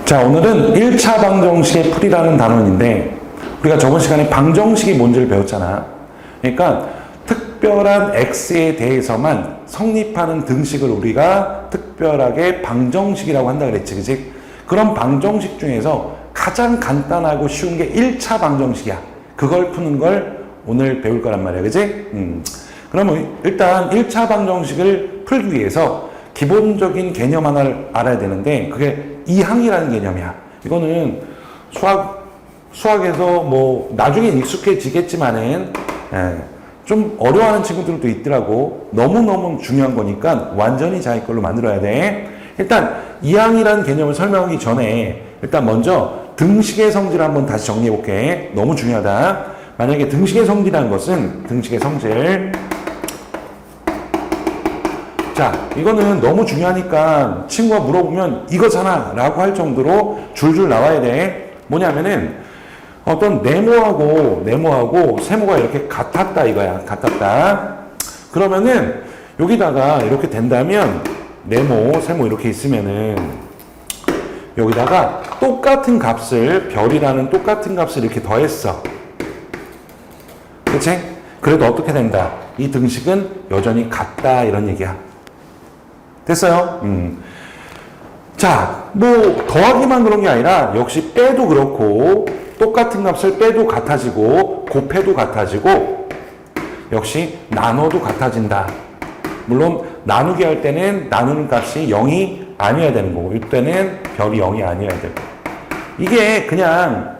자, 오늘은 1차 방정식의 풀이라는 단원인데 우리가 저번 시간에 방정식이 뭔지를 배웠잖아. 그러니까 특별한 x에 대해서만 성립하는 등식을 우리가 특별하게 방정식이라고 한다 그랬지, 그치? 그런 방정식 중에서 가장 간단하고 쉬운 게 1차 방정식이야. 그걸 푸는 걸 오늘 배울 거란 말이야, 그치? 그러면 일단 1차 방정식을 풀기 위해서 기본적인 개념 하나를 알아야 되는데 그게 이항이라는 개념이야. 이거는 수학에서 뭐 나중에 익숙해지겠지만은 좀 어려워하는 친구들도 있더라고. 너무너무 중요한 거니까 완전히 자기 걸로 만들어야 돼. 일단 이항이라는 개념을 설명하기 전에 일단 먼저 등식의 성질을 한번 다시 정리해 볼게. 너무 중요하다. 만약에 등식의 성질이라는 것은 등식의 성질, 자, 이거는 너무 중요하니까 친구가 물어보면 이거잖아 라고 할 정도로 줄줄 나와야 돼. 뭐냐면은 어떤 네모하고 세모가 이렇게 같았다 이거야. 같았다. 그러면은 여기다가 이렇게 된다면 네모, 세모 이렇게 있으면은 여기다가 똑같은 값을, 별이라는 똑같은 값을 이렇게 더했어. 그치? 그래도 어떻게 된다? 이 등식은 여전히 같다 이런 얘기야. 됐어요? 자, 뭐 더하기만 그런 게 아니라 역시 빼도 그렇고 똑같은 값을 빼도 같아지고 곱해도 같아지고 역시 나눠도 같아진다. 물론 나누기 할 때는 나누는 값이 0이 아니어야 되는 거고 이때는 별이 0이 아니어야 되고 이게 그냥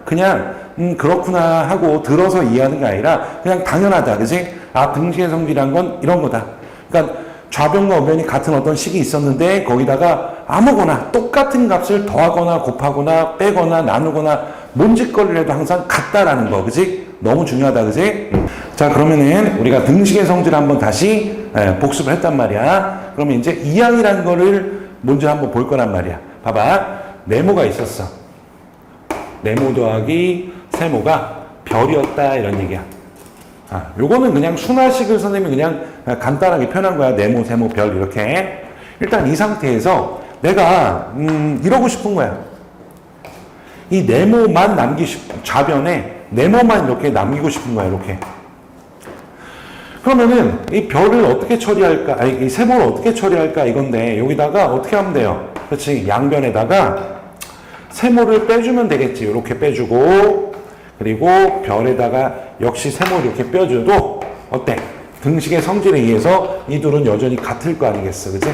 그렇구나 하고 들어서 이해하는 게 아니라 그냥 당연하다. 그치? 아, 등식의 성질이란 건 이런 거다. 그러니까 좌변과 우변이 같은 어떤 식이 있었는데 거기다가 아무거나 똑같은 값을 더하거나 곱하거나 빼거나 나누거나 뭔 짓거리를 해도 항상 같다라는 거. 그치? 너무 중요하다. 그치? 자, 그러면은 우리가 등식의 성질을 한번 다시 복습을 했단 말이야. 그러면 이제 이항이라는 거를 먼저 한번 볼 거란 말이야. 봐봐. 네모가 있었어. 네모 더하기 세모가 별이었다 이런 얘기야. 아, 요거는 그냥 순화식을 선생님이 그냥 간단하게 표현한 거야. 네모, 세모, 별 이렇게. 일단 이 상태에서 내가 이러고 싶은 거야. 이 네모만 좌변에 네모만 이렇게 남기고 싶은 거야. 이렇게. 그러면은 이 별을 어떻게 처리할까? 아니, 이 세모를 어떻게 처리할까? 이건데 여기다가 어떻게 하면 돼요? 그렇지. 양변에다가 세모를 빼주면 되겠지. 이렇게 빼주고 그리고 별에다가 역시 세모 이렇게 빼줘도 어때? 등식의 성질에 의해서 이 둘은 여전히 같을 거 아니겠어. 그치?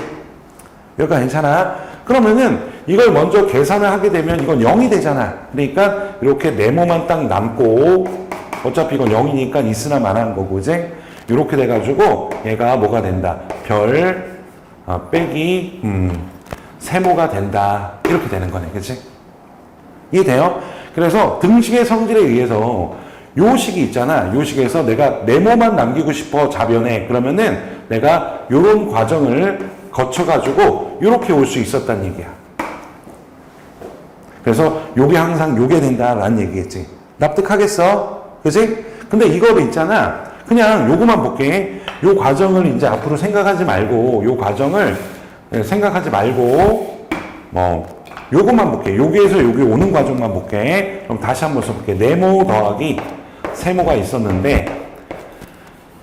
여기가 괜찮아? 그러면은 이걸 먼저 계산을 하게 되면 이건 0이 되잖아. 그러니까 이렇게 네모만 딱 남고 어차피 이건 0이니까 있으나 마나한 거고, 그치? 이렇게 돼가지고 얘가 뭐가 된다? 별 빼기 세모가 된다. 이렇게 되는 거네. 그치? 이해돼요? 그래서 등식의 성질에 의해서 요 식이 있잖아. 요 식에서 내가 네모만 남기고 싶어 좌변에. 그러면은 내가 요런 과정을 거쳐가지고 요렇게 올 수 있었단 얘기야. 그래서 요게 항상 요게 된다라는 얘기겠지. 납득하겠어? 그치? 근데 이거를 있잖아. 그냥 요거만 볼게. 요 과정을 이제 앞으로 생각하지 말고 요 과정을 생각하지 말고 요것만 볼게. 여기에서 여기 오는 과정만 볼게. 그럼 다시 한번 써볼게. 네모 더하기 세모가 있었는데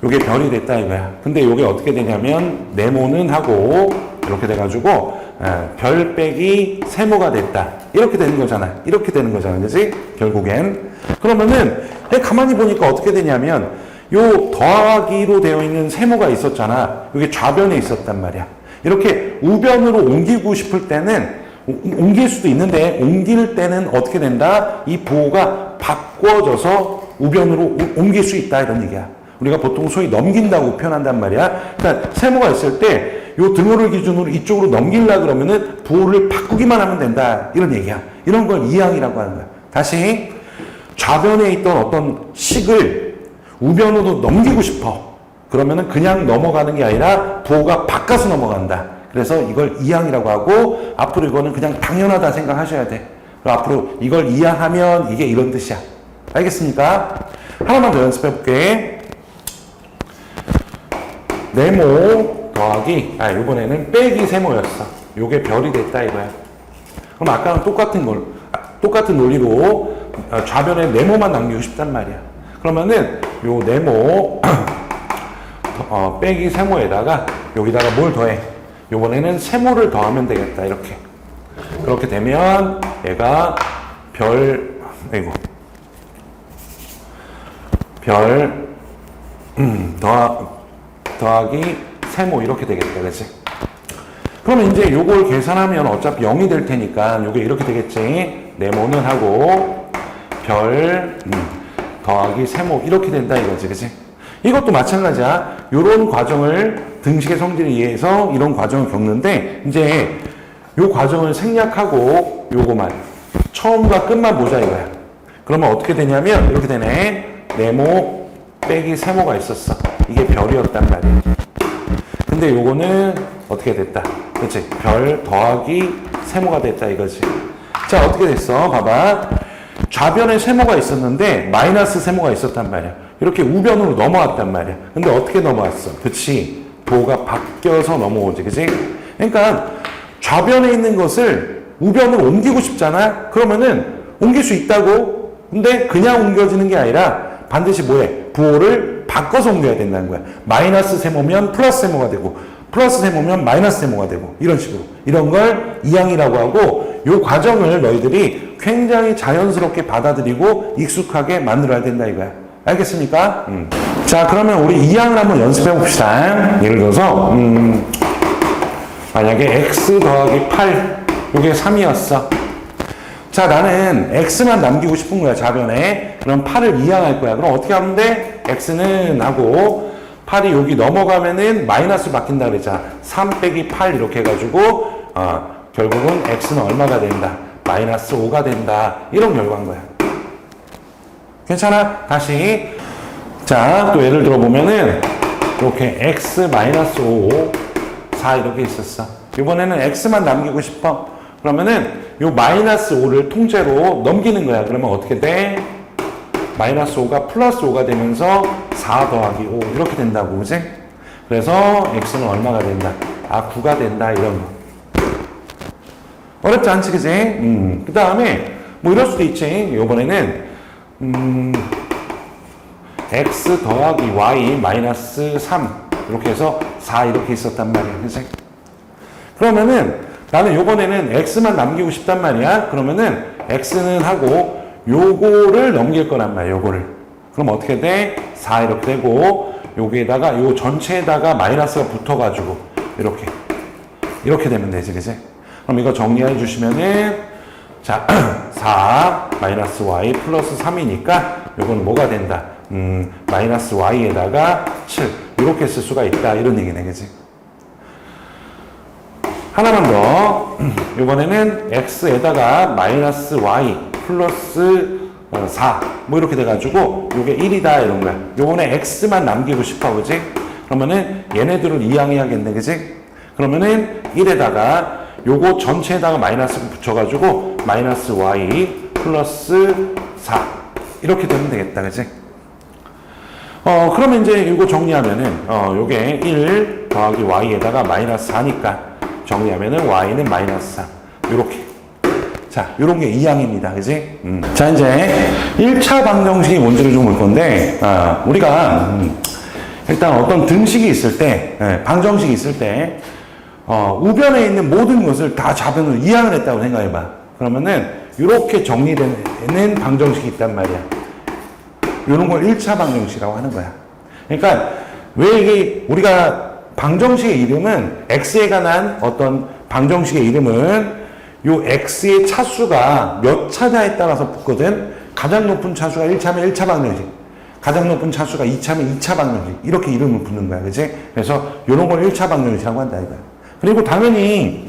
요게 별이 됐다 이거야. 근데 요게 어떻게 되냐면 네모는 하고 이렇게 돼가지고 별 빼기 세모가 됐다. 이렇게 되는 거잖아. 이렇게 되는 거잖아. 그치? 결국엔. 그러면은 가만히 보니까 어떻게 되냐면 요 더하기로 되어 있는 세모가 있었잖아. 요게 좌변에 있었단 말이야. 이렇게 우변으로 옮기고 싶을 때는 옮길 수도 있는데 옮길 때는 어떻게 된다? 이 부호가 바꿔져서 우변으로 옮길 수 있다 이런 얘기야. 우리가 보통 소위 넘긴다고 표현한단 말이야. 그러니까 세모가 있을 때 요 등호를 기준으로 이쪽으로 넘기려고 그러면은 부호를 바꾸기만 하면 된다 이런 얘기야. 이런 걸 이항이라고 하는 거야. 다시 좌변에 있던 어떤 식을 우변으로 넘기고 싶어. 그러면은 그냥 넘어가는 게 아니라 부호가 바꿔서 넘어간다. 그래서 이걸 이항이라고 하고 앞으로 이거는 그냥 당연하다 생각하셔야 돼. 앞으로 이걸 이항하면 이게 이런 뜻이야. 알겠습니까? 하나만 더 연습해 볼게. 네모 더하기 이번에는 빼기 세모였어. 요게 별이 됐다 이거야. 그럼 아까는 똑같은 논리로 좌변에 네모만 남기고 싶단 말이야. 그러면은 요 네모 빼기 세모에다가 여기다가 뭘 더해? 요번에는 세모를 더하면 되겠다. 이렇게. 그렇게 되면 얘가 더하기 세모 이렇게 되겠다. 그치? 그러면 이제 요걸 계산하면 어차피 0이 될 테니까 요게 이렇게 되겠지. 네모는 하고 더하기 세모 이렇게 된다 이거지. 그치? 이것도 마찬가지야. 요런 과정을 등식의 성질에 의해서 이런 과정을 겪는데 이제 요 과정을 생략하고 요거만 처음과 끝만 보자 이거야. 그러면 어떻게 되냐면 이렇게 되네. 네모 빼기 세모가 있었어. 이게 별이었단 말이야. 근데 요거는 어떻게 됐다? 그치? 별 더하기 세모가 됐다 이거지. 자, 어떻게 됐어? 봐봐. 좌변에 세모가 있었는데 마이너스 세모가 있었단 말이야. 이렇게 우변으로 넘어왔단 말이야. 근데 어떻게 넘어왔어? 그치? 도가 바뀌어서 넘어오지. 그치? 그러니까 좌변에 있는 것을 우변으로 옮기고 싶잖아? 그러면은 옮길 수 있다고? 근데 그냥 옮겨지는 게 아니라 반드시 뭐해? 부호를 바꿔서 옮겨야 된다는 거야. 마이너스 세모면 플러스 세모가 되고 플러스 세모면 마이너스 세모가 되고 이런 식으로. 이런 걸 이항이라고 하고 이 과정을 너희들이 굉장히 자연스럽게 받아들이고 익숙하게 만들어야 된다 이거야. 알겠습니까? 자, 그러면 우리 이항을 한번 연습해 봅시다. 예를 들어서 만약에 x 더하기 8 이게 3이었어. 자, 나는 x만 남기고 싶은 거야, 좌변에. 그럼 8을 이항할 거야. 그럼 어떻게 하면 돼? x는 하고 8이 여기 넘어가면은 마이너스 바뀐다 그랬잖아. 3 빼기 8 이렇게 해가지고 결국은 x는 얼마가 된다? 마이너스 5가 된다. 이런 결과인 거야. 괜찮아? 다시. 자, 또 예를 들어 보면은 이렇게 x 마이너스 5, 4 이렇게 있었어. 이번에는 x만 남기고 싶어. 그러면은 요 마이너스 5를 통째로 넘기는 거야. 그러면 어떻게 돼? 마이너스 5가 플러스 5가 되면서 4 더하기 5 이렇게 된다고, 그지? 그래서 x는 얼마가 된다? 9가 된다 이런 거. 어렵지 않지, 그지? 그 다음에 뭐 이럴 수도 있지. 요번에는 x 더하기 y 마이너스 3 이렇게 해서 4 이렇게 있었단 말이야, 그지? 그러면은 나는 요번에는 x만 남기고 싶단 말이야. 그러면은 x는 하고 요거를 넘길 거란 말이야. 요거를. 그럼 어떻게 돼? 4 이렇게 되고 여기에다가 요 전체에다가 마이너스가 붙어가지고 이렇게 되면 되지, 그지? 그럼 이거 정리해 주시면은 자 4 마이너스 y 플러스 3이니까 요거는 뭐가 된다? 마이너스 y에다가 7 이렇게 쓸 수가 있다 이런 얘기네, 그지? 하나만 더. 이번에는 x에다가 마이너스 y 플러스 4 뭐 이렇게 돼가지고 요게 1이다 이런 거야. 요번에 x만 남기고 싶어, 그지? 그러면은 얘네들을 이항해야겠네, 그지? 그러면은 1에다가 요거 전체에다가 마이너스 붙여가지고 마이너스 y 플러스 4 이렇게 되면 되겠다, 그지? 그러면 이제 이거 정리하면은 요게 1 더하기 y에다가 마이너스 4니까 정리하면은 y는 마이너스 3 요렇게. 자, 요런 게 이항입니다, 그지? 자, 이제 1차 방정식이 뭔지를 좀 볼 건데 우리가 일단 어떤 등식이 있을 때 방정식이 있을 때 우변에 있는 모든 것을 다 좌변으로 이항을 했다고 생각해봐. 그러면은 이렇게 정리되는 방정식이 있단 말이야. 이런 걸 1차 방정식이라고 하는 거야. 그러니까 왜 이게 우리가 방정식의 이름은 x에 관한 어떤 방정식의 이름은 요 x의 차수가 몇 차냐에 따라서 붙거든. 가장 높은 차수가 1차면 1차 방정식, 가장 높은 차수가 2차면 2차 방정식 이렇게 이름을 붙는 거야, 그치? 그래서 이런 걸 1차 방정식이라고 한다 이거야. 그리고 당연히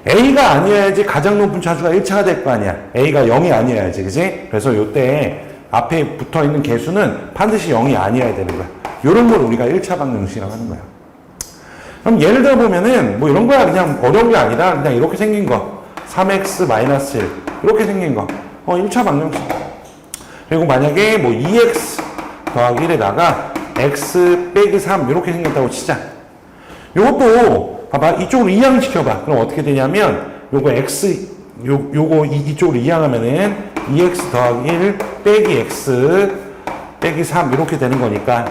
A가 아니어야지 가장 높은 차수가 1차가 될 거 아니야. A가 0이 아니어야지, 그지? 그래서 요때 앞에 붙어 있는 개수는 반드시 0이 아니어야 되는 거야. 요런 걸 우리가 1차 방정식이라고 하는 거야. 그럼 예를 들어 보면은 뭐 이런 거야. 그냥 어려운 게 아니라 그냥 이렇게 생긴 거. 3x-1 이렇게 생긴 거. 1차 방정식. 그리고 만약에 뭐 2x 더하기 1에다가 x 빼기 3 이렇게 생겼다고 치자. 요것도 봐봐. 이쪽으로 이항시켜봐. 그럼 어떻게 되냐면 요거 x 요거 이쪽으로 이항하면은 2x 더하기 1 빼기 x 빼기 3 이렇게 되는 거니까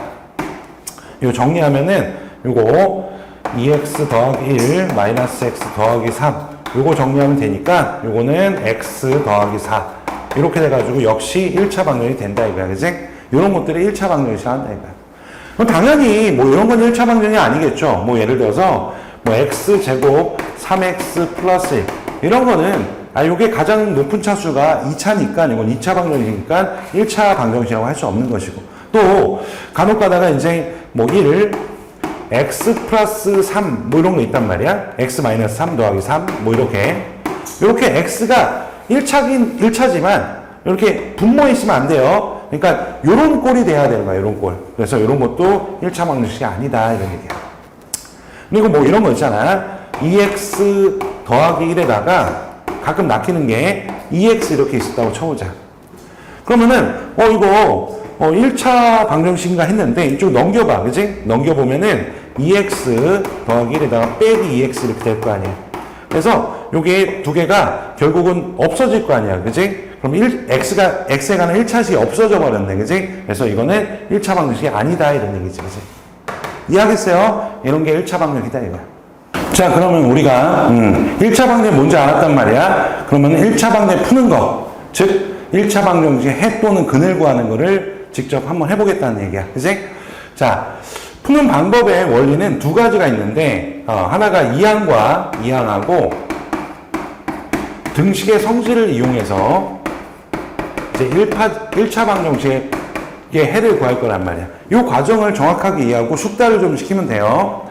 요 정리하면은 요거 2x 더하기 1 마이너스 x 더하기 3 요거 정리하면 되니까 요거는 x 더하기 4 이렇게 돼가지고 역시 1차 방정식이 된다 이거야. 그지? 요런 것들이 1차 방정식이 한다 이거야. 그럼 당연히 뭐 이런 건 1차 방정식이 아니겠죠. 뭐 예를 들어서 뭐 x제곱 3x 플러스 1 이런 거는 요게 가장 높은 차수가 2차니까 이건 2차 방정식이니까 1차 방정식이라고 할 수 없는 것이고 또 간혹 가다가 이제 뭐 1 x 플러스 3 뭐 이런 거 있단 말이야. x 마이너스 3 더하기 3 뭐 이렇게 x가 1차지만 이렇게 분모에 있으면 안 돼요. 그러니까 요런 꼴이 돼야 되는 거야. 요런 꼴. 그래서 요런 것도 1차 방정식이 아니다 이런 얘기야. 그리고 뭐 이런 거 있잖아. 2x 더하기 1에다가 가끔 낚이는 게 2x 이렇게 있었다고 쳐보자. 그러면은 이거 1차 방정식인가 했는데 이쪽 넘겨봐. 그지? 넘겨보면은 2x 더하기 1에다가 빼기 2x 이렇게 될 거 아니야. 그래서 요게 두 개가 결국은 없어질 거 아니야. 그지? 그럼 x에 관한 1차식이 없어져 버렸네. 그지? 그래서 이거는 1차 방정식이 아니다 이런 얘기지. 그지? 이해하겠어요? 이런 게 1차 방정식이다 이거야. 자, 그러면 우리가 1차 방정식 뭔지 알았단 말이야. 그러면 1차 방정식 푸는 거, 즉 1차 방정식 해 또는 근을 구하는 거를 직접 한번 해보겠다는 얘기야. 그치? 자, 푸는 방법의 원리는 두 가지가 있는데 하나가 이항하고 등식의 성질을 이용해서 이제 1차 방정식의 해를 구할 거란 말이야. 이 과정을 정확하게 이해하고 숙달을 좀 시키면 돼요.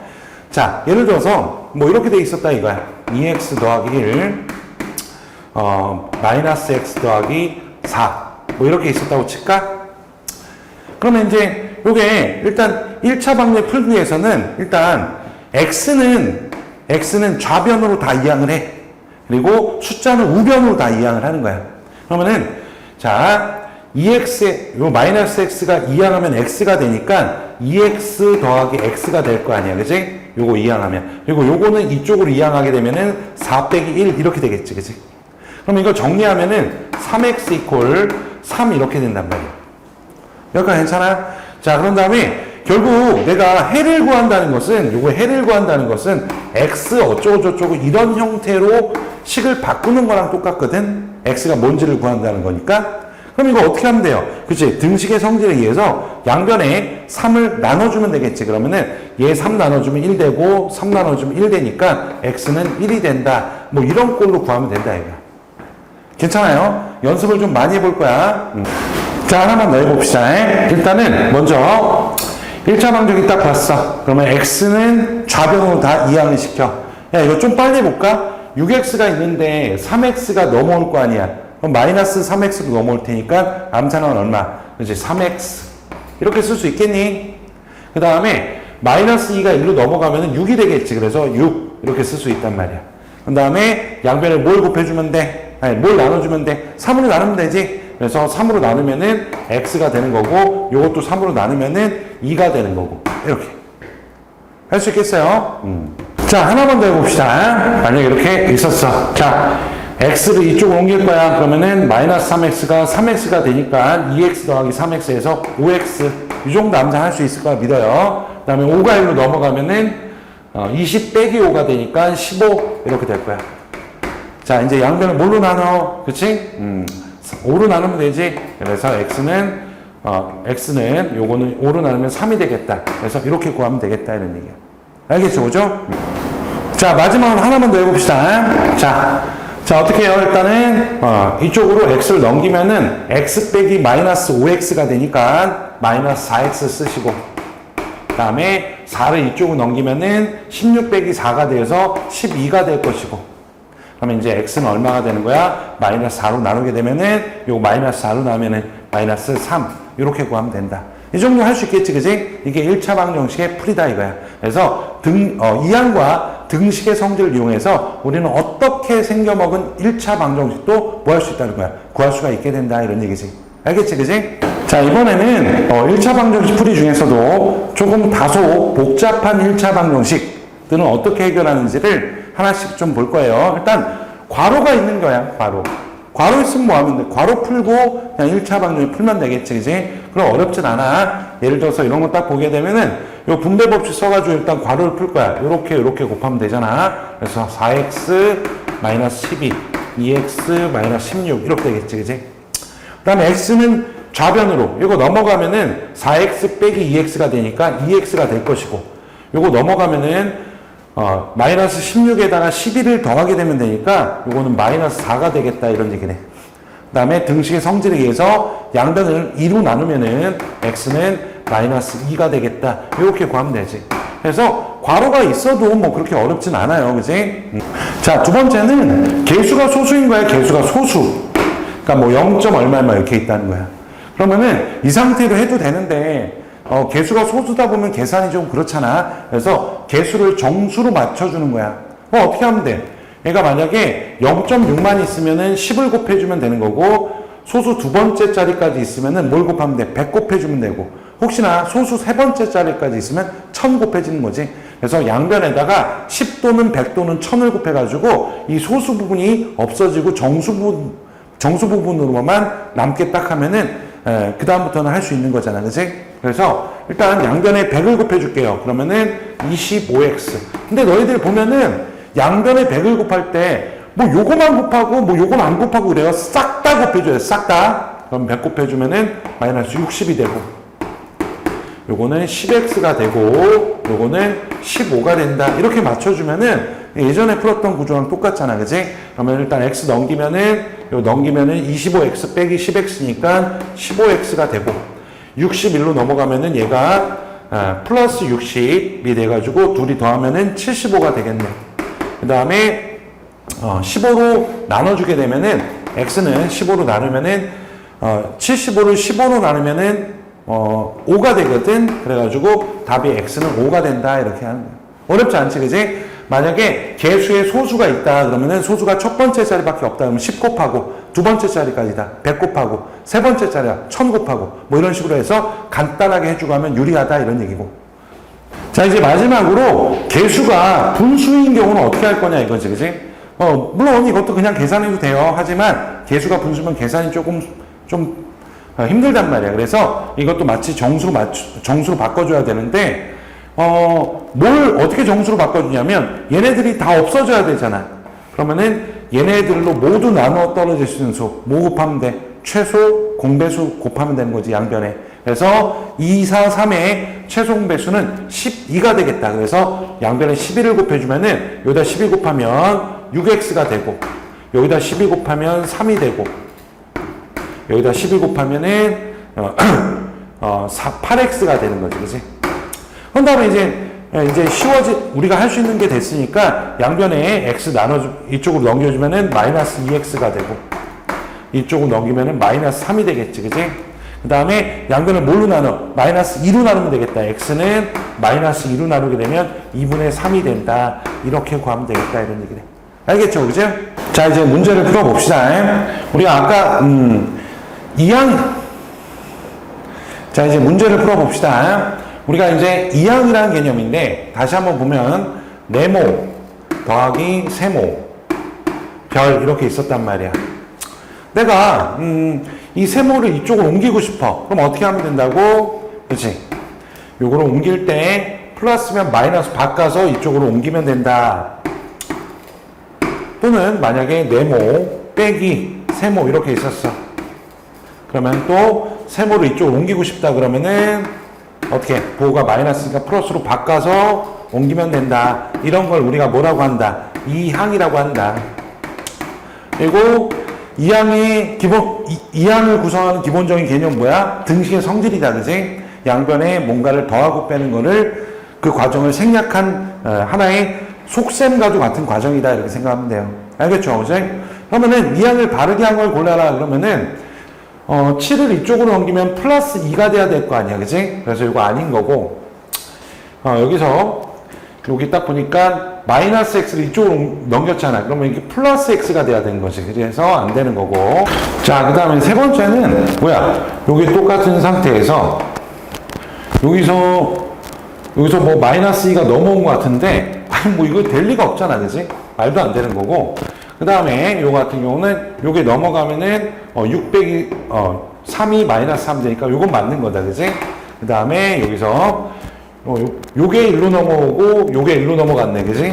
자, 예를 들어서 뭐 이렇게 돼 있었다 이거야. 2x 더하기 1 마이너스 x 더하기 4 뭐 이렇게 있었다고 칠까? 그러면 이제 요게 일단 1차 방정식 풀기 위해서는 일단 x는 좌변으로 다 이항을 해. 그리고 숫자는 우변으로 다 이항을 하는 거야. 그러면은 자 2x에 요 마이너스 x가 이항하면 x가 되니까 2x 더하기 x가 될 거 아니야. 그지? 요거 이항하면. 그리고 요거는 이쪽으로 이항하게 되면은 4 빼기 1 이렇게 되겠지. 그지? 그럼 이거 정리하면은 3x 이퀄 3 이렇게 된단 말이야. 여기까지 괜찮아? 자, 그런 다음에 결국 내가 해를 구한다는 것은 요거 해를 구한다는 것은 x 어쩌고저쩌고 이런 형태로 식을 바꾸는 거랑 똑같거든. x가 뭔지를 구한다는 거니까. 그럼 이거 어떻게 하면 돼요? 그치? 등식의 성질에 의해서 양변에 3을 나눠주면 되겠지. 그러면은 얘 3 나눠주면 1 되고 3 나눠주면 1 되니까 x는 1이 된다. 뭐 이런 꼴로 구하면 된다 이거. 괜찮아요? 연습을 좀 많이 해볼 거야. 자, 하나만 더 해봅시다. 일단은 먼저 1차 방정식 딱 봤어. 그러면 x는 좌변으로 다 이항을 시켜. 야, 이거 좀 빨리 해볼까? 6x가 있는데 3x가 넘어올 거 아니야. 그럼 마이너스 3x로 넘어올 테니까 암산은 얼마? 그렇지? 3x. 이렇게 쓸 수 있겠니? 그 다음에 마이너스 2가 1로 넘어가면 6이 되겠지. 그래서 6 이렇게 쓸 수 있단 말이야. 그 다음에 양변을 뭘 곱해주면 돼? 아니, 뭘 나눠주면 돼? 3으로 나누면 되지. 그래서 3으로 나누면은 x가 되는 거고 요것도 3으로 나누면은 2가 되는 거고 이렇게 할 수 있겠어요? 자, 하나만 더 해봅시다. 만약에 이렇게 있었어. 자, x를 이쪽으로 옮길 거야. 그러면은 마이너스 3x가 3x가 되니까 2x 더하기 3x에서 5x 이 정도 암산할 수 있을 거야 믿어요. 그 다음에 5가 1로 넘어가면은 20 빼기 5가 되니까 15 이렇게 될 거야. 자, 이제 양변을 뭘로 나눠? 그치? 5로 나누면 되지. 그래서 x는 요거는 5로 나누면 3이 되겠다. 그래서 이렇게 구하면 되겠다 이런 얘기야. 알겠죠? 그죠? 자, 마지막으로 하나만 더 해봅시다. 자, 어떻게 해요? 일단은 이쪽으로 x를 넘기면은 x 빼기 마이너스 5x가 되니까 마이너스 4x 쓰시고 그 다음에 4를 이쪽으로 넘기면은 16 빼기 4가 돼서 12가 될 것이고 그러면 이제 x는 얼마가 되는 거야? 마이너스 4로 나누게 되면은 요 마이너스 4로 나누면은 마이너스 3 이렇게 구하면 된다. 이 정도 할 수 있겠지, 그지? 이게 1차 방정식의 풀이다 이거야. 그래서 이항과 등식의 성질을 이용해서 우리는 어떻게 생겨먹은 1차 방정식도 뭐 할 수 있다는 거야. 구할 수가 있게 된다 이런 얘기지. 알겠지, 그지? 자, 이번에는 1차 방정식 풀이 중에서도 조금 다소 복잡한 1차 방정식들은 어떻게 해결하는지를 하나씩 좀 볼 거예요. 일단 괄호가 있는 거야, 괄호. 괄호 있으면 뭐 하면 돼? 괄호 풀고 그냥 1차 방정식 풀면 되겠지, 그지? 그럼 어렵진 않아. 예를 들어서 이런 거 딱 보게 되면은 요 분배 법칙 써가지고 일단 괄호를 풀 거야. 요렇게 곱하면 되잖아. 그래서 4x 마이너스 12, 2x 마이너스 16 이렇게 되겠지, 그지? 그 다음에 x는 좌변으로 이거 넘어가면은 4x 빼기 2x가 되니까 2x가 될 것이고, 요거 넘어가면은 마이너스 16에다가 12를 더하게 되면 되니까 요거는 마이너스 4가 되겠다 이런 얘기네. 그 다음에 등식의 성질에 의해서 양변을 2로 나누면은 x는 마이너스 2가 되겠다. 이렇게 구하면 되지. 그래서 괄호가 있어도 뭐 그렇게 어렵진 않아요. 그지? 자, 두 번째는 개수가 소수인 거야, 개수가 소수. 그러니까 뭐 0. 얼마 이렇게 있다는 거야. 그러면은 이 상태로 해도 되는데 개수가 소수다 보면 계산이 좀 그렇잖아. 그래서 개수를 정수로 맞춰주는 거야. 어떻게 하면 돼? 얘가 만약에 0.6만 있으면은 10을 곱해주면 되는 거고, 소수 두 번째 자리까지 있으면은 뭘 곱하면 돼? 100 곱해주면 되고, 혹시나 소수 세 번째 자리까지 있으면 1000 곱해지는 거지. 그래서 양변에다가 10 또는 100 또는 1000을 곱해가지고 이 소수 부분이 없어지고 정수 부분으로만 남게 딱 하면은 그 다음부터는 할 수 있는 거잖아, 그치? 그래서 일단 양변에 100을 곱해줄게요. 그러면은 25x. 근데 너희들 보면은 양변에 100을 곱할 때 뭐 요거만 곱하고 뭐 요건 안 곱하고 그래요. 싹 다 곱해줘요, 싹 다. 그럼 100 곱해주면은 마이너스 60이 되고, 요거는 10x가 되고, 요거는 15가 된다. 이렇게 맞춰주면은 예전에 풀었던 구조랑 똑같잖아, 그지? 그러면 일단 x 넘기면은 25x 빼기 10x니까 15x가 되고, 61로 넘어가면은 얘가 플러스 60이 돼가지고 둘이 더하면은 75가 되겠네. 그 다음에 15로 나눠주게 되면은 x는 15로 나누면은 75를 15로 나누면은 5가 되거든. 그래가지고 답이 x는 5가 된다 이렇게 하는 거야. 어렵지 않지, 그지? 만약에 개수의 소수가 있다 그러면은 소수가 첫 번째 자리밖에 없다 그러면 10 곱하고 두 번째 자리까지다 100 곱하고 세 번째 자리야 1000 곱하고 뭐 이런 식으로 해서 간단하게 해주고 하면 유리하다 이런 얘기고. 자, 이제 마지막으로 개수가 분수인 경우는 어떻게 할 거냐 이거지, 그지? 물론 이것도 그냥 계산해도 돼요. 하지만 개수가 분수면 계산이 조금 좀 힘들단 말이야. 그래서 이것도 마치 정수로 바꿔줘야 되는데, 뭘 어떻게 정수로 바꿔주냐면 얘네들이 다 없어져야 되잖아. 그러면은 얘네들로 모두 나누어 떨어질 수 있는 수 뭐 곱하면 돼? 최소 공배수 곱하면 되는 거지, 양변에. 그래서 2, 4, 3의 최소 공배수는 12가 되겠다. 그래서 양변에 12를 곱해주면은 여기다 12 곱하면 6x가 되고, 여기다 12 곱하면 3이 되고, 여기다 12 곱하면은 8x가 되는 거지, 그지? 그런 다음에 이제 우리가 할 수 있는 게 됐으니까 양변에 x 이쪽으로 넘겨주면은 마이너스 2x가 되고, 이쪽으로 넘기면은 마이너스 3이 되겠지, 그지? 그 다음에 양변을 뭘로 나눠? 마이너스 2로 나누면 되겠다. x는 마이너스 2로 나누게 되면 2분의 3이 된다. 이렇게 구하면 되겠다. 이런 얘기네. 알겠죠? 그죠? 자, 이제 문제를 풀어봅시다. 우리가 아까, 자, 이제 문제를 풀어봅시다. 우리가 이제 이항이라는 개념인데, 다시 한번 보면, 네모 더하기 세모, 별, 이렇게 있었단 말이야. 내가, 이 세모를 이쪽으로 옮기고 싶어. 그럼 어떻게 하면 된다고? 그치? 요거를 옮길 때, 플러스면 마이너스 바꿔서 이쪽으로 옮기면 된다. 또는 만약에 네모 빼기 세모 이렇게 있었어. 그러면 또 세모를 이쪽으로 옮기고 싶다 그러면은 어떻게? 부호가 마이너스니까 플러스로 바꿔서 옮기면 된다. 이런 걸 우리가 뭐라고 한다? 이항이라고 한다. 그리고 이항을 구성하는 기본적인 개념 뭐야? 등식의 성질이다, 그지? 양변에 뭔가를 더하고 빼는 거를 그 과정을 생략한 하나의 속셈과도 같은 과정이다 이렇게 생각하면 돼요. 알겠죠? 그죠? 그러면은 이항을 바르게 한 걸 골라라 그러면은 7을 이쪽으로 넘기면 플러스 2가 돼야 될 거 아니야, 그지? 그래서 이거 아닌 거고, 여기서 여기 딱 보니까 마이너스 x를 이쪽으로 넘겼잖아. 그러면 이게 플러스 x가 돼야 되는 거지. 그래서 안 되는 거고. 자, 그 다음에 세 번째는 뭐야? 여기 똑같은 상태에서 여기서 뭐 마이너스 2가 넘어온 것 같은데, 아니 뭐 이거 될 리가 없잖아, 그지? 말도 안 되는 거고. 그 그 다음에 요거 같은 경우는 요게 넘어가면은 600이 3이 마이너스 3 되니까 요건 맞는 거다, 그지? 그 다음에 여기서 요게 1로 넘어오고 요게 1로 넘어갔네, 그지?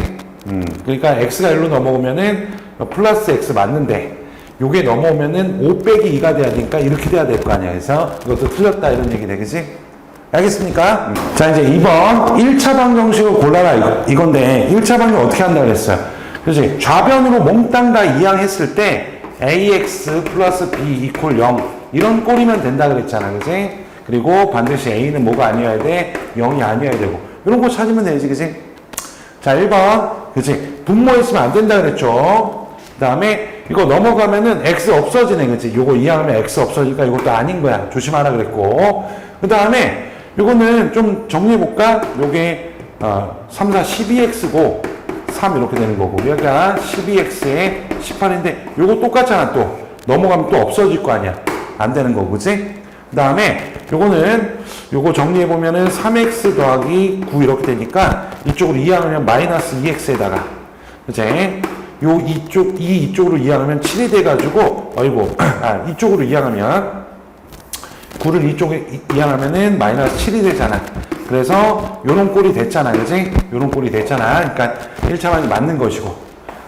그러니까 x가 1로 넘어오면은 플러스 x 맞는데 요게 넘어오면은 5 빼기 2가 돼야 되니까 이렇게 돼야 될 거 아니야. 그래서 이것도 틀렸다 이런 얘기네, 그지? 알겠습니까? 자, 이제 2번 1차 방정식을 골라라 이건데 1차 방정 어떻게 한다 그랬어요? 그렇지? 좌변으로 몽땅 다 이항했을 때 ax 플러스 b 이퀄 0 이런 꼴이면 된다 그랬잖아, 그지? 그리고 반드시 a는 뭐가 아니어야 돼? 0이 아니어야 되고 이런 거 찾으면 되지, 그지? 자, 1번 그치? 분모했으면 안 된다 그랬죠? 그 다음에 이거 넘어가면은 x 없어지네, 그치? 요거 이항하면 x 없어지니까 이것도 아닌 거야. 조심하라 그랬고. 그 다음에 요거는 좀 정리해볼까? 요게 3, 4, 12x고 3 이렇게 되는 거고 여기가 12x에 18인데 요거 똑같잖아. 또 넘어가면 또 없어질 거 아니야. 안 되는 거고, 그치? 그 다음에 요거는 요거 정리해보면은 3x 더하기 9 이렇게 되니까 이쪽으로 이항하면 마이너스 2x에다가 그치? 요 이쪽으로 이항하면 7이 돼가지고 이쪽으로 이항하면 9를 이쪽에 이항하면은 마이너스 7이 되잖아. 그래서 요런 꼴이 됐잖아, 그지? 요런 꼴이 됐잖아. 그러니까 1차만이 맞는 것이고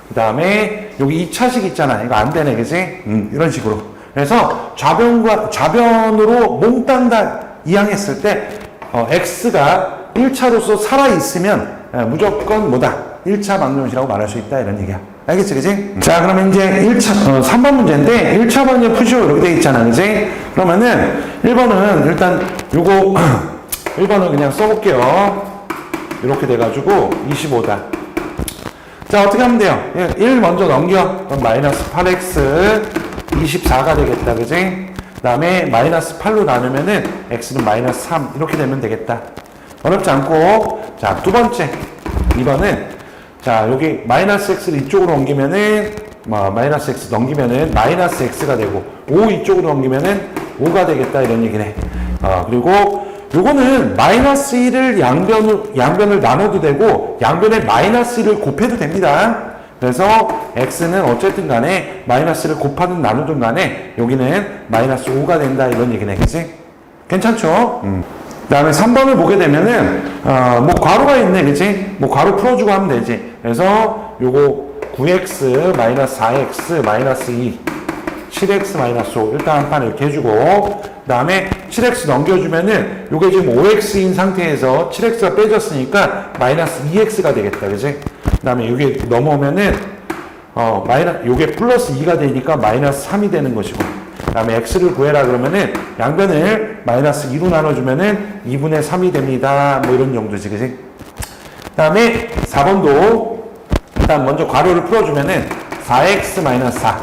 그 다음에 여기 2차식 있잖아. 이거 안 되네, 그지? 이런 식으로. 그래서 좌변으로 몽땅 다 이항했을 때 x가 1차로서 살아있으면 무조건 뭐다? 1차 방정식이라고 말할 수 있다 이런 얘기야. 알겠지, 그지? 자, 그러면 이제 3번 문제인데 1차 방정 푸시오 이렇게 돼 있잖아, 그지? 그러면은 1번은 일단 요거 1번은 그냥 써볼게요. 이렇게 돼가지고 25다. 자, 어떻게 하면 돼요? 1 먼저 넘겨. 그럼 마이너스 8x 24가 되겠다, 그지? 그 다음에 마이너스 8로 나누면은 x는 마이너스 3 이렇게 되면 되겠다. 어렵지 않고. 자, 두 번째 2번은 자, 여기 마이너스 x를 이쪽으로 옮기면은 마이너스 x 넘기면은 마이너스 x가 되고 5 이쪽으로 넘기면은 5가 되겠다 이런 얘기네. 그리고 요거는 마이너스 1을 양변을 나눠도 되고 양변에 마이너스 1을 곱해도 됩니다. 그래서 x는 어쨌든 간에 마이너스를 곱하든 나누든 간에 여기는 마이너스 5가 된다 이런 얘기네, 그치? 괜찮죠? 그 다음에 3번을 보게 되면은 뭐 괄호가 있네, 그치? 뭐 괄호 풀어주고 하면 되지. 그래서 요거 9x 마이너스 4x 마이너스 2 7x 마이너스 5 일단 한 판 이렇게 해주고 그 다음에 7x 넘겨주면은 요게 지금 5x인 상태에서 7x가 빼졌으니까 마이너스 2x가 되겠다, 그치? 그 다음에 요게 넘어오면은 요게 플러스 2가 되니까 마이너스 3이 되는 것이고 그 다음에 x를 구해라 그러면은 양변을 마이너스 2로 나눠주면은 2분의 3이 됩니다. 뭐 이런 정도지, 그치? 그 다음에 4번도 일단 먼저 괄호를 풀어주면은 4x 마이너스 4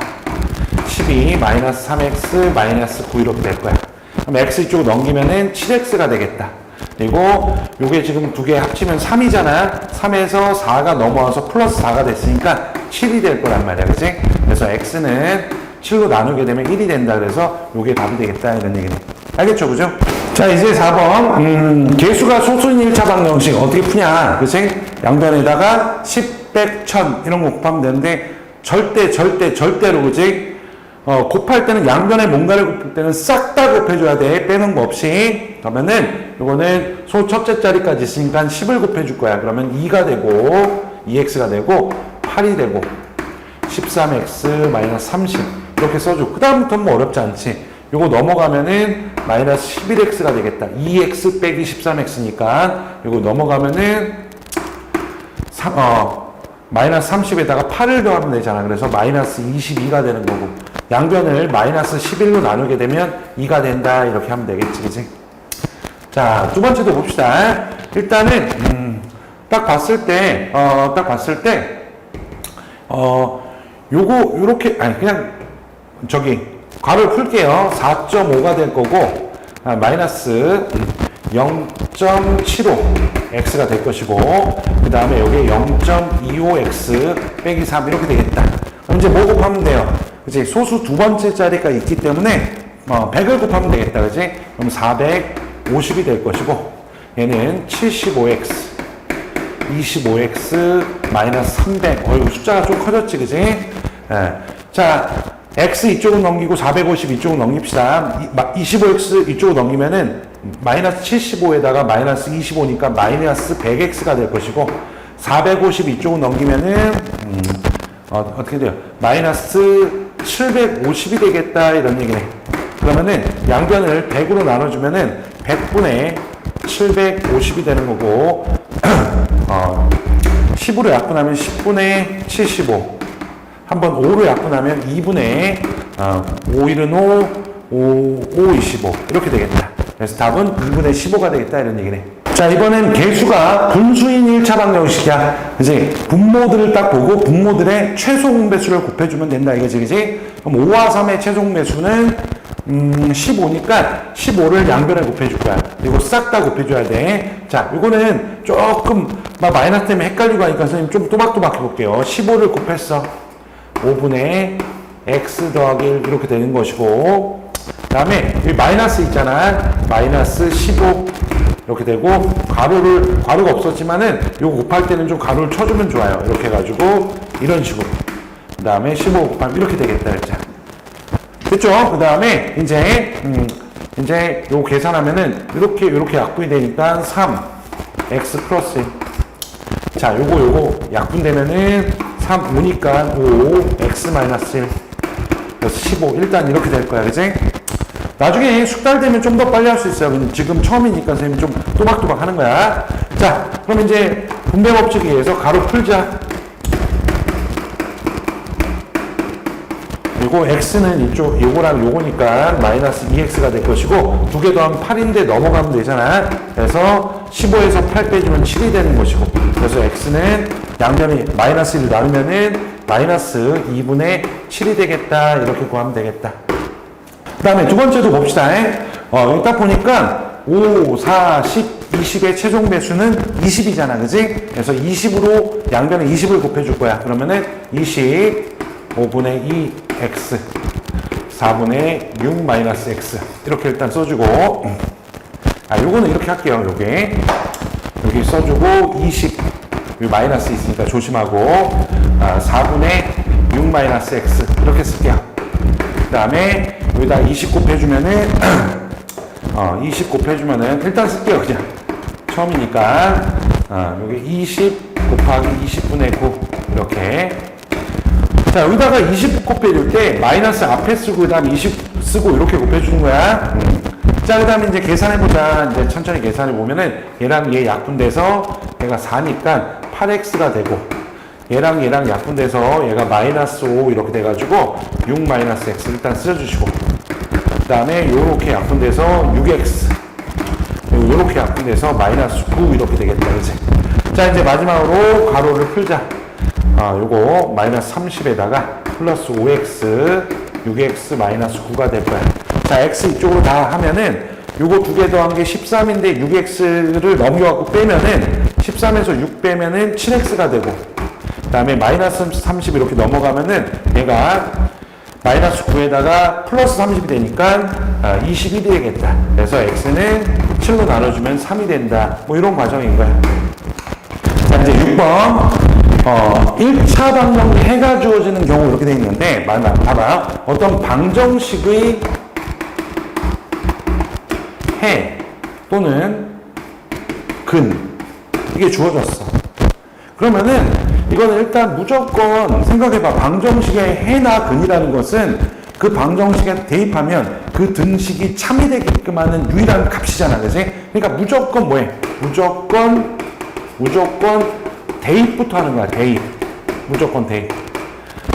12 마이너스 3x 마이너스 9 이렇게 될 거야. 그럼 x 이쪽으로 넘기면은 7x가 되겠다. 그리고 요게 지금 두 개 합치면 3이잖아. 3에서 4가 넘어와서 플러스 4가 됐으니까 7이 될 거란 말이야, 그치? 그래서 x는 7로 나누게 되면 1이 된다. 그래서 요게 답이 되겠다 이런 얘기네. 알겠죠, 그죠? 자, 이제 4번 개수가 소수인 1차 방정식 어떻게 푸냐, 그치? 양변에다가 10, 100, 1000 이런 거 곱하면 되는데 절대로, 그치? 곱할 때는 양변에 뭔가를 곱할 때는 싹 다 곱해줘야 돼. 빼는 거 없이. 그러면은 요거는 소 첫째 자리까지 있으니까 10을 곱해줄 거야. 그러면 2가 되고 2x가 되고 8이 되고 13x 마이너스 30 이렇게 써줘. 그 다음부터는 뭐 어렵지 않지. 요거 넘어가면은 마이너스 11x가 되겠다. 2x 빼기 13x니까 요거 넘어가면은 마이너스 30에다가 8을 더하면 되잖아. 그래서 마이너스 22가 되는 거고 양변을 마이너스 11로 나누게 되면 2가 된다. 이렇게 하면 되겠지, 그치? 자, 두 번째도 봅시다. 일단은 딱 봤을 때 요거 요렇게 그냥 괄호를 풀게요. 4.5가 될 거고 마이너스 0.75 x가 될 것이고 그 다음에 여기 0.25x 빼기 3 이렇게 되겠다. 그럼 이제 뭐 곱하면 돼요? 그치? 소수 두 번째 자리가 있기 때문에 100을 곱하면 되겠다, 그치? 그럼 450이 될 것이고 얘는 75x 25x 마이너스 300 숫자가 좀 커졌지, 그치? 그 예. 자, x 이쪽으로 넘기고 450 이쪽으로 넘깁시다. 25x 이쪽으로 넘기면은 마이너스 75에다가 마이너스 25니까 마이너스 100x가 될 것이고 450 이쪽으로 넘기면은 어떻게 돼요? 마이너스 750이 되겠다 이런 얘기네. 그러면은 양변을 100으로 나눠주면은 100분의 750이 되는 거고 10으로 약분하면 10분의 75 한번 5로 약분하면 2분의 5일은 5 25 이렇게 되겠다. 그래서 답은 2분의 15가 되겠다 이런 얘기네. 자, 이번엔 개수가 분수인 1차 방정식이야. 그지? 분모들을 딱 보고 분모들의 최소 공배수를 곱해주면 된다 이거지, 그지? 그럼 5와 3의 최소 공배수는 15니까 15를 양변에 곱해줄 거야. 그리고 싹 다 곱해줘야 돼. 자, 이거는 조금 마이너스 때문에 헷갈리고 하니까 선생님 좀 또박또박 해볼게요. 15를 곱했어. 5분의 x 더하기 1 이렇게 되는 것이고, 그 다음에 여기 마이너스 있잖아. 마이너스 15 이렇게 되고, 가로가 없었지만은 이거 곱할 때는 좀 가로를 쳐주면 좋아요. 이렇게 해가지고 이런 식으로. 그 다음에 15 곱하면 이렇게 되겠다. 그랬죠? 됐죠? 그 다음에 이제 요거 계산하면은 이렇게 약분이 되니까 3 x 플러스 1. 자, 요거 약분되면은 3 5니까 5 x 마이너스 1 그래서 15 일단 이렇게 될 거야, 그치? 나중에 숙달되면 좀 더 빨리 할 수 있어요. 지금 처음이니까 선생님이 좀 또박또박 하는 거야. 자, 그럼 이제 분배 법칙에 의해서 가로 풀자. 그리고 x는 이쪽 요거랑 요거니까 마이너스 2x가 될 것이고 두 개 더하면 8인데 넘어가면 되잖아. 그래서 15에서 8 빼주면 7이 되는 것이고 그래서 x는 양변이 마이너스 1을 나누면은 마이너스 2분의 7이 되겠다. 이렇게 구하면 되겠다. 그 다음에 두 번째도 봅시다. 여기 딱 보니까 5, 4, 10, 20의 최종 배수는 20이잖아. 그지? 그래서 20으로 양변에 20을 곱해줄 거야. 그러면은 20 5분의 2 x 4분의 6 마이너스 x 이렇게 일단 써주고 요거는 이렇게 할게요. 여기 써주고 20 여기 마이너스 있으니까 조심하고 4분의 6 마이너스 x 이렇게 쓸게요. 그 다음에 여기다 20 곱해주면은 20 곱해주면은 일단 쓸게요. 그냥 처음이니까 여기 20 곱하기 20분의 9 이렇게. 자, 여기다가 20 곱해줄 때 마이너스 앞에 쓰고 그 다음에 20 쓰고 이렇게 곱해주는 거야. 자, 그 다음에 이제 계산해보자. 이제 천천히 계산해보면은 얘랑 얘 약분돼서 얘가 4니까 8x가 되고 얘랑 약분돼서 얘가 마이너스 5 이렇게 돼가지고 6 마이너스 x 일단 써주시고 그 다음에 요렇게 약분돼서 6x 그리고 요렇게 약분돼서 마이너스 9 이렇게 되겠다. 그치? 자, 이제 마지막으로 가로를 풀자. 요거 마이너스 30에다가 플러스 5x 6x 마이너스 9가 될 거야. 자, x 이쪽으로 다 하면은 요거 두 개 더한 게 13인데 6x를 넘겨갖고 빼면은 13에서 6 빼면은 7x가 되고 그 다음에 마이너스 30 이렇게 넘어가면은 얘가 마이너스 9에다가 플러스 30이 되니까 21이 되겠다. 그래서 x는 7로 나눠주면 3이 된다. 뭐 이런 과정인 거야. 자, 이제 6번 1차 방정식 해가 주어지는 경우 이렇게 되어 있는데 봐봐. 어떤 방정식의 해 또는 근 이게 주어졌어. 그러면은 이거는 일단 무조건 생각해봐. 방정식의 해나 근이라는 것은 그 방정식에 대입하면 그 등식이 참이되게끔 하는 유일한 값이잖아. 그치? 그러니까 무조건 뭐해? 무조건 대입부터 하는 거야. 대입. 무조건 대입.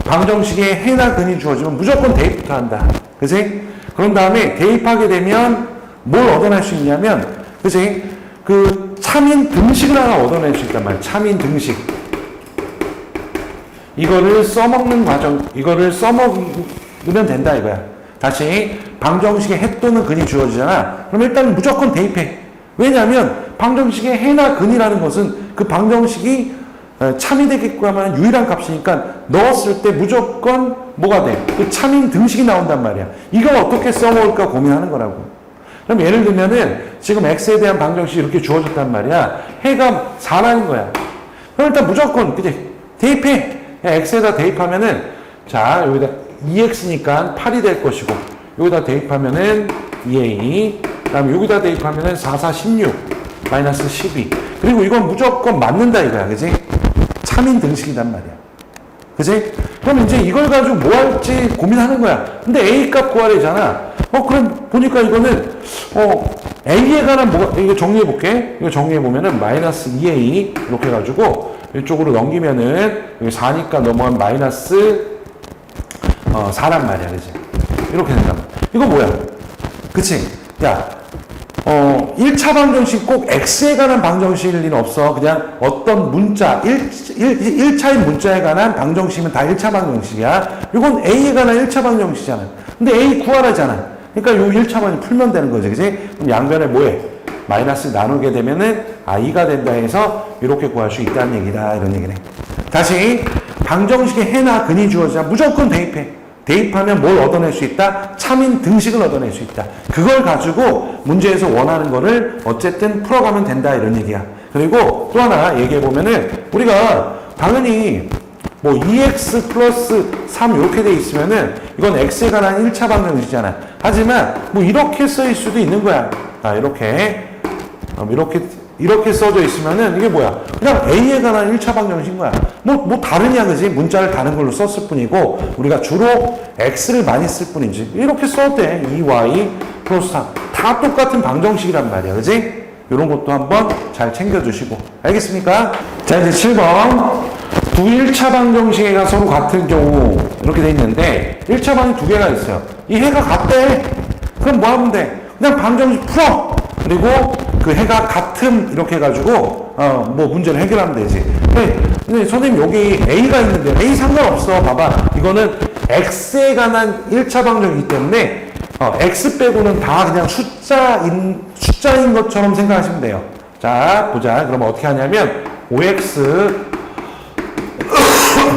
방정식에 해나 근이 주어지면 무조건 대입부터 한다. 그치? 그런 다음에 대입하게 되면 뭘 얻어낼 수 있냐면, 그치? 그 참인 등식을 하나 얻어낼 수 있단 말이야. 참인 등식. 이거를 써먹는 과정, 이거를 써먹으면 된다 이거야. 다시 방정식에 해 또는 근이 주어지잖아. 그럼 일단 무조건 대입해. 왜냐하면 방정식의 해나 근이라는 것은 그 방정식이 참이 되게끔 하면 유일한 값이니까 넣었을 때 무조건 뭐가 돼? 그 참인 등식이 나온단 말이야. 이걸 어떻게 써먹을까 고민하는 거라고. 그럼 예를 들면은 지금 x에 대한 방정식이 이렇게 주어졌단 말이야. 해가 4라는 거야. 그럼 일단 무조건 그치? 대입해. x에다 대입하면은 자, 여기다 2x니까 8이 될 것이고, 여기다 대입하면은 2a, 그 다음에 여기다 대입하면은 4, 4, 16, 마이너스 12. 그리고 이건 무조건 맞는다 이거야, 그지? 참인 등식이란 말이야. 그지? 그럼 이제 이걸 가지고 뭐 할지 고민하는 거야. 근데 a 값 구하래잖아. 그럼 보니까 이거는, a에 관한 뭐가, 이거 정리해볼게. 이거 정리해보면은 마이너스 2a, 이렇게 해가지고, 이쪽으로 넘기면은, 여기 4니까 넘어간 마이너스, 4란 말이야. 그지? 이렇게 된단 말이야. 이거 뭐야? 그치? 야, 1차 방정식 꼭 x에 관한 방정식일 리는 없어. 그냥 어떤 문자, 1차인 문자에 관한 방정식이면 다 1차 방정식이야. 이건 a에 관한 1차 방정식이잖아. 근데 a 구하라잖아. 그러니까 요 1차만이 풀면 되는 거지, 그지? 그럼 양변에 뭐해? 마이너스 나누게 되면은, 2가 된다 해서, 이렇게 구할 수 있다는 얘기다. 이런 얘기네. 다시, 방정식에 해나 근이 주어져. 무조건 대입해. 대입하면 뭘 얻어낼 수 있다? 참인 등식을 얻어낼 수 있다. 그걸 가지고 문제에서 원하는 거를 어쨌든 풀어가면 된다. 이런 얘기야. 그리고 또 하나 얘기해보면은, 우리가 당연히, 2x 플러스 3 이렇게 돼 있으면은 이건 x에 관한 1차 방정식이잖아. 하지만 이렇게 써있을 수도 있는 거야. 이렇게 써져 있으면은 이게 뭐야? 그냥 a에 관한 1차 방정식인 거야. 다르냐, 그지? 문자를 다른 걸로 썼을 뿐이고 우리가 주로 x를 많이 쓸 뿐이지. 이렇게 써도 돼. 2y 플러스 3. 다 똑같은 방정식이란 말이야. 그지? 이런 것도 한번 잘 챙겨주시고. 알겠습니까? 자, 이제 7번. 두 1차 방정식이 서로 같은 경우 이렇게 돼 있는데 1차 방이 두 개가 있어요. 이 해가 같대. 그럼 뭐 하면 돼? 그냥 방정식 풀어. 그리고 그 해가 같음 이렇게 해가지고 문제를 해결하면 되지. 근데 선생님 여기 a가 있는데 a 상관없어. 봐봐. 이거는 x에 관한 1차 방정이기 때문에 x 빼고는 다 그냥 숫자인 것처럼 생각하시면 돼요. 자, 보자. 그럼 어떻게 하냐면 5x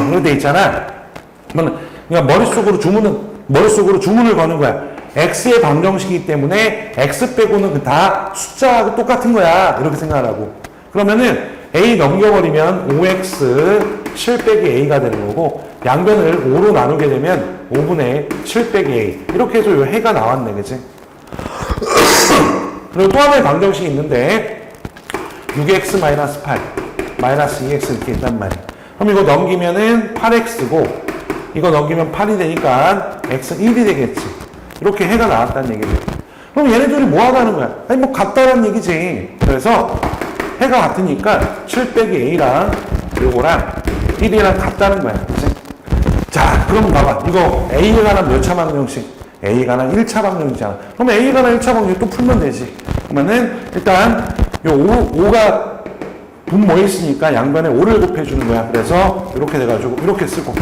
이렇게 돼 있잖아. 그러니까 머릿속으로 주문을 거는 거야. x의 방정식이기 때문에 x 빼고는 다 숫자하고 똑같은 거야. 이렇게 생각하라고. 그러면은 a 넘겨버리면 5x 7 빼기 a가 되는 거고 양변을 5로 나누게 되면 5분의 7 빼기 a 이렇게 해서 이 해가 나왔네. 그치? 그리고 또 하나의 방정식이 있는데 6x 마이너스 8 마이너스 2x 이렇게 있단 말이야. 그럼 이거 넘기면은 8x고 이거 넘기면 8이 되니까 x는 1이 되겠지. 이렇게 해가 나왔다는 얘기죠. 그럼 얘네들이 뭐 하자는 거야? 아니 같다라는 얘기지. 그래서 해가 같으니까 7 빼기 a랑 요거랑 1이랑 같다는 거야. 그치? 자, 그럼 봐봐. 이거 a에 관한 몇 차 방정식? a에 관한 1차 방정식이잖아. 그럼 a에 관한 1차 방정식 또 풀면 되지. 그러면은 일단 요 5가 분모에 있으니까 양변에 5를 곱해주는 거야. 그래서 이렇게 돼가지고 이렇게 쓰고.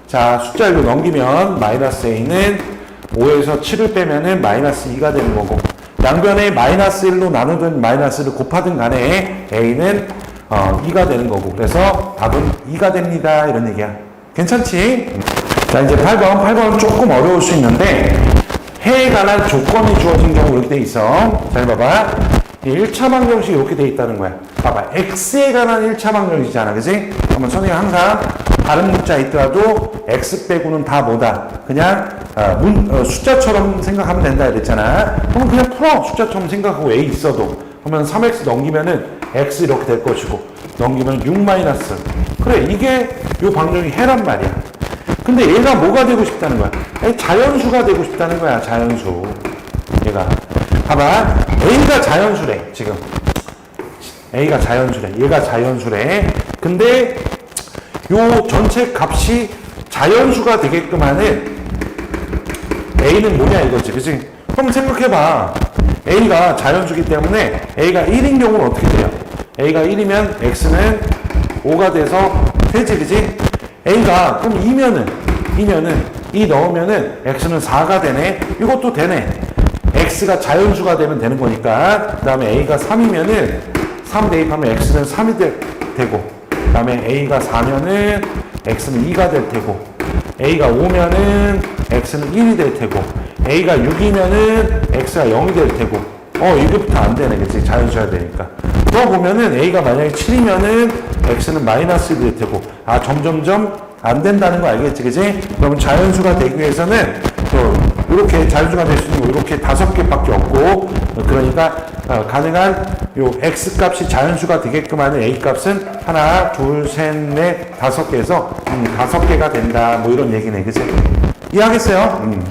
자, 숫자 이거 넘기면 마이너스 a는 5에서 7을 빼면은 마이너스 2가 되는 거고 양변에 마이너스 1로 나누든 마이너스를 곱하든 간에 a는 2가 되는 거고 그래서 답은 2가 됩니다. 이런 얘기야. 괜찮지? 자, 이제 8번은 조금 어려울 수 있는데 해에 관한 조건이 주어진 경우 이렇게 돼 있어. 잘 봐봐. 1차 방정식이 이렇게 돼 있다는 거야. 봐봐. x에 관한 1차 방정식이잖아. 그지? 그러면 선생님 항상 다른 문자 있더라도 x 빼고는 다 뭐다? 그냥 숫자처럼 생각하면 된다 이랬잖아. 그럼 그냥 풀어. 숫자처럼 생각하고 a 있어도. 그러면 3x 넘기면은 x 이렇게 될 것이고 넘기면 6 마이너스. 그래, 이게 요 방정식 해란 말이야. 근데 얘가 뭐가 되고 싶다는 거야? 자연수가 되고 싶다는 거야. 자연수. 얘가. 봐봐. a가 자연수래. 지금. a가 자연수래. 얘가 자연수래. 근데 요 전체 값이 자연수가 되게끔 하는 a는 뭐냐 이거지. 그치? 그럼 생각해봐. a가 자연수기 때문에 a가 1인 경우는 어떻게 돼요? a가 1이면 x는 5가 돼서 되지. 그치? a가 그럼 2면은 2 넣으면은 x는 4가 되네. 이것도 되네. x가 자연수가 되면 되는 거니까. 그 다음에 a가 3이면은 3 대입하면 x는 3이 되고 그 다음에 a가 4면은 x는 2가 될 테고 a가 5면은 x는 1이 될 테고 a가 6이면은 x가 0이 될 테고 이거부터 안 되네. 그치? 자연수야 되니까. 또 보면은 a가 만약에 7이면은 x는 마이너스 1이 될 테고 점점점 안 된다는 거 알겠지, 그지? 그러면 자연수가 되기 위해서는 이렇게 자연수가 될 수 있는 거 이렇게 5개밖에 없고, 그러니까 가능한 요 x 값이 자연수가 되게끔 하는 a 값은 하나, 둘, 셋, 넷, 5개에서 5개가 된다. 뭐 이런 얘기네, 그지? 이해하겠어요?